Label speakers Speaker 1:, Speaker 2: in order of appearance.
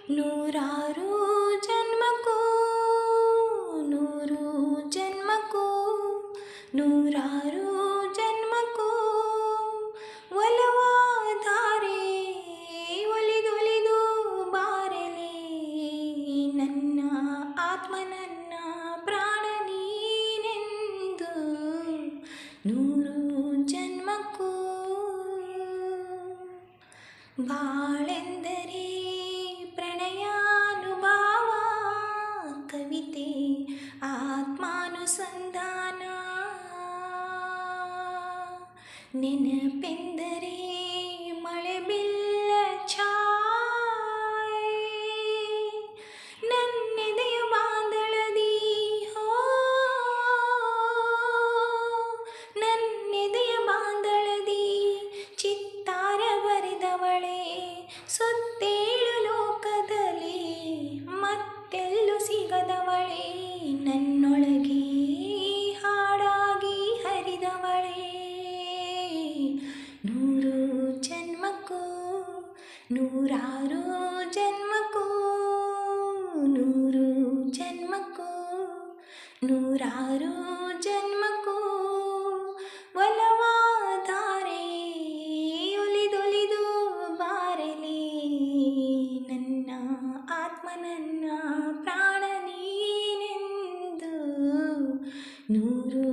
Speaker 1: ನೂರಾರು ಜನ್ಮಕ್ಕೂ ನೂರು ಜನ್ಮಕ್ಕೂ ನೂರಾರು ಜನ್ಮಕ್ಕೂ ಒಲವಾಧಾರೆ ಒಲಿದೊಲಿದು ಬಾರಲೆ ನನ್ನ ಆತ್ಮ ನನ್ನ ಪ್ರಾಣ ನೀನೆಂದು ನೂರು ಜನ್ಮಕ್ಕೂ ಬಾಳೆಂದರೆ ಪ್ರಣಯಾನುಭಾವ ಕವಿತೆ ಆತ್ಮಾನುಸಂಧಾನ ನೆನಪೆಂದರೆ ಮಳೆ ಬಿಲ್ಲ ಛಾಯೆ ನನ್ನೆದೆಯ ಬಾಂದಳದಿ ನನ್ನೆದೆಯ ಬಾಂದಳದಿ ಚಿತ್ತಾರ ಬರೆದವಳೆ ಸುತ್ತೇಳು ಲೋಕದಲ್ಲಿ ಮತ್ತೆಲ್ಲೂ ಸಿಗದವಳೆ ನನ್ನೊಳಗೆ ಹಾಡಾಗಿ ಹರಿದವಳೆ ನೂರು ಜನ್ಮಕ್ಕೂ ನೂರಾರು ಜನ್ಮಕ್ಕೂ ನೂರು ಜನ್ಮಕ್ಕೂ ನೂರಾರು ಜನ್ಮಕ್ಕೂ ಒಲವಾಧಾರೆ ಒಲಿದೊಲಿದು ಬಾರಲಿ ನನ್ನ ಆತ್ಮ ನನ್ನ ಪ್ರಾಣ ನೀನೆಂದು ನೂರು